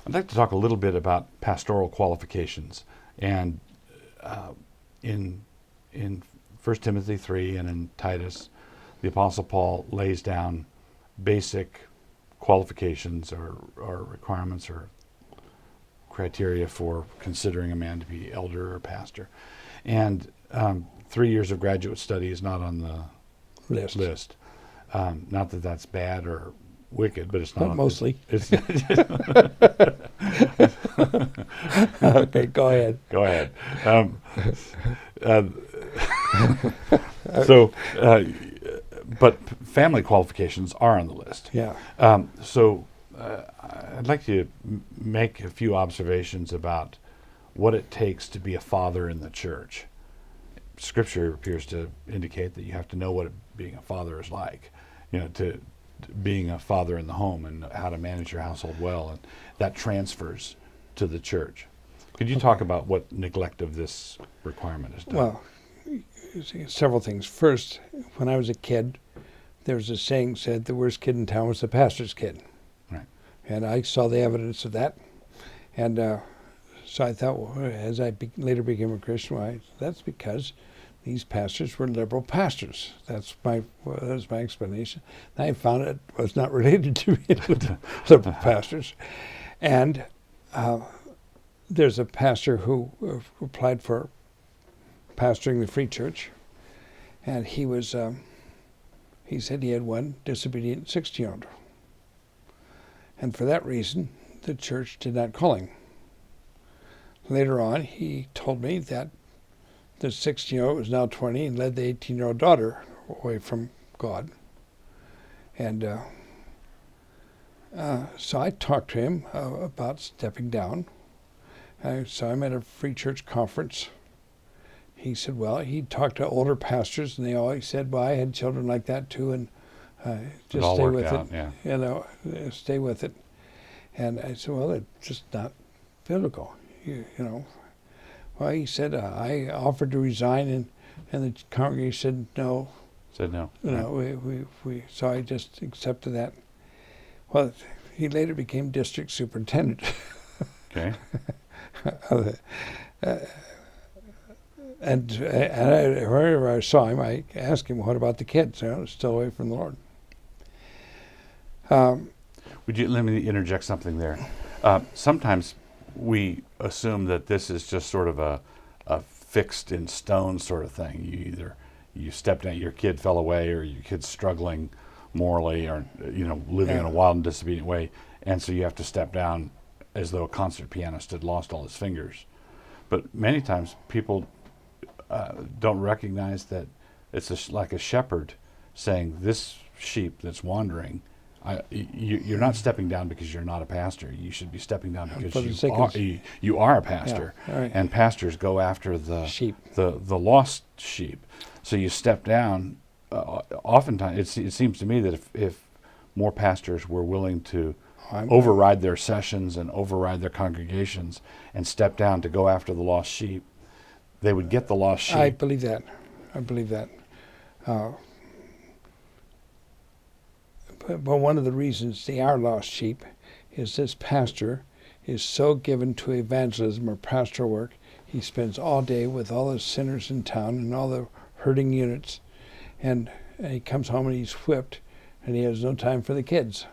I'd like to talk a little bit about pastoral qualifications, and in 1 Timothy 3 and in Titus, the Apostle Paul lays down basic qualifications or requirements or criteria for considering a man to be elder or pastor. And 3 years of graduate study is not on the list. Not that that's bad or wicked, but it's not. But mostly. It's Okay, go ahead. Go ahead. So, but family qualifications are on the list. Yeah. I'd like to make a few observations about what it takes to be a father in the church. Scripture appears to indicate that you have to know what being a father is like, to being a father in the home and how to manage your household well, and that transfers to the church. Could you talk about what neglect of this requirement has done? Well, several things. First, when I was a kid, there was a saying said the worst kid in town was the pastor's kid. Right. And I saw the evidence of that. And so I thought, well, as I later became a Christian, that's because these pastors were liberal pastors. That was my explanation. And I found it was not related to liberal pastors. And there's a pastor who applied for pastoring the Free Church, and he said he had one disobedient 16-year-old. And for that reason, the church did not call him. Later on, he told me that the 16-year-old was now 20 and led the 18-year-old daughter away from God. And so I talked to him about stepping down. I saw him at a Free Church conference. He said, well, he talked to older pastors, and they always said, well, I had children like that too, and just stay with it. Yeah. Stay with it. And I said, well, it's just not biblical. Well, he said, I offered to resign, and the congregation said no. Said no. So I just accepted that. Well, he later became district superintendent. Okay. And wherever I saw him, I asked him, what about the kids? Still away from the Lord. Let me interject something there. Sometimes we assume that this is just sort of a fixed in stone sort of thing. You stepped down, your kid fell away, or your kid's struggling morally, or living in a wild and disobedient way, and so you have to step down as though a concert pianist had lost all his fingers. But many times people don't recognize that it's like a shepherd saying, this sheep that's wandering, you're not stepping down because you're not a pastor. You should be stepping down because you are a pastor. Yeah, right. And pastors go after the sheep, the lost sheep. So you step down. Oftentimes, it seems to me that if more pastors were willing to override their sessions and override their congregations and step down to go after the lost sheep, they would get the lost sheep. I believe that. But one of the reasons they are lost sheep is this pastor is so given to evangelism or pastoral work. He spends all day with all the sinners in town and all the hurting units, and he comes home and he's whipped, and he has no time for the kids.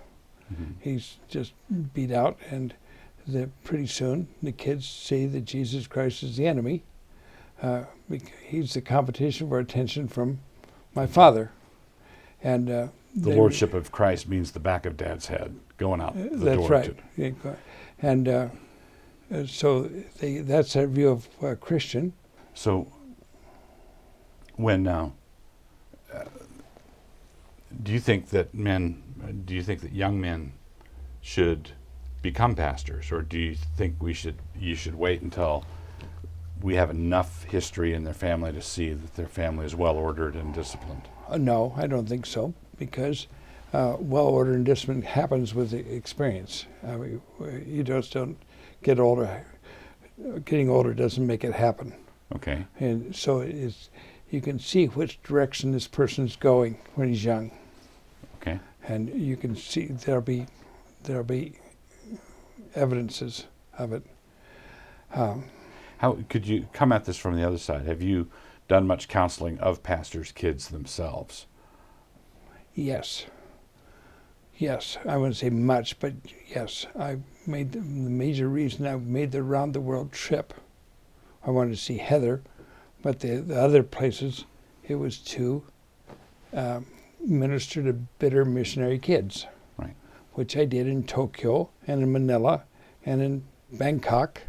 Mm-hmm. He's just beat out, and pretty soon the kids see that Jesus Christ is the enemy. He's the competition for attention from my father. And the lordship of Christ means the back of Dad's head going out the that's door. That's right. And so that's their view of a Christian. So when do you think that young men should become pastors, or do you think you should wait until we have enough history in their family to see that their family is well ordered and disciplined? No, I don't think so, because well ordered and discipline happens with experience. You just don't get older. Getting older doesn't make it happen. Okay. And so you can see which direction this person's going when he's young. Okay. And you can see there'll be evidences of it. How could you come at this from the other side? Have you done much counseling of pastors' kids themselves? Yes. Yes, I wouldn't say much, but yes, I made the major reason I made the round the world trip. I wanted to see Heather, but the other places, it was to minister to bitter missionary kids, Right. which I did in Tokyo and in Manila and in Bangkok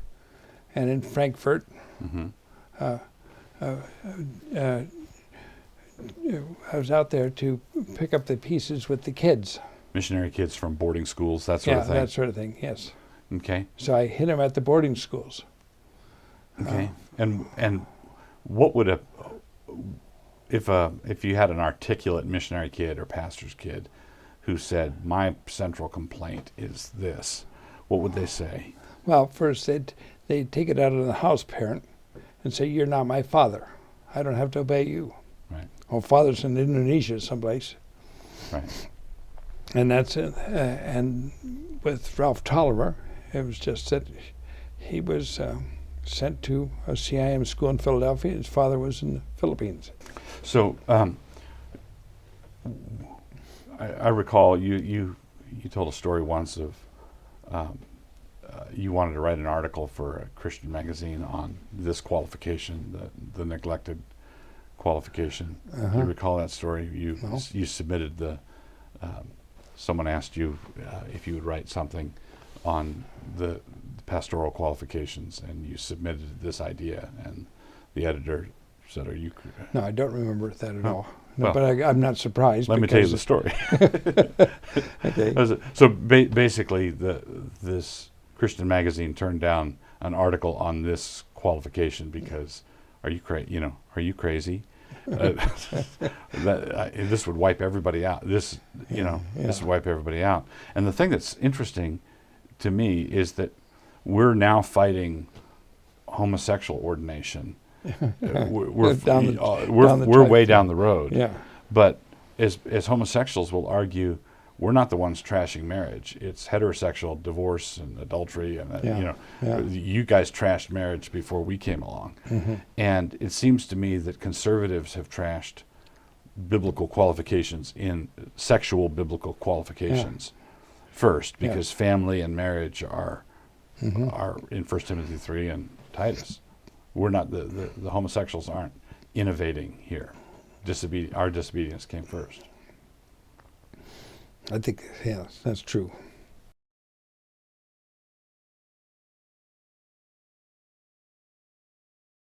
and in Frankfurt. Mm-hmm. I was out there to pick up the pieces with the kids. Missionary kids from boarding schools, that sort of thing. Yeah, that sort of thing, yes. Okay. So I hit them at the boarding schools. Okay. And what would if you had an articulate missionary kid or pastor's kid who said, my central complaint is this, what would they say? Well, first they'd take it out of the house parent and say, you're not my father. I don't have to obey you. Right. Oh, father's in Indonesia someplace. Right. And that's it. And with Ralph Tolliver, it was just that he was sent to a CIM school in Philadelphia. His father was in the Philippines. So I recall you told a story once of you wanted to write an article for a Christian magazine on this qualification, the neglected qualification. Do you recall that story? You submitted the. Someone asked you if you would write something on the pastoral qualifications, and you submitted this idea, and the editor said, "Are you?" No, I don't remember that at all. No, Well, but I'm not surprised. Let me tell you the story. Okay. So basically, this Christian magazine turned down an article on this qualification because, are you crazy? This would wipe everybody out. This would wipe everybody out. And the thing that's interesting to me is that we're now fighting homosexual ordination. We're way down the road. Yeah. But as homosexuals will argue, we're not the ones trashing marriage. It's heterosexual divorce and adultery, and you guys trashed marriage before we came along. Mm-hmm. And it seems to me that conservatives have trashed biblical qualifications in sexual biblical qualifications first, because family and marriage are in 1 Timothy 3 and Titus. We're not the homosexuals aren't innovating here. Our disobedience came first. I think, that's true.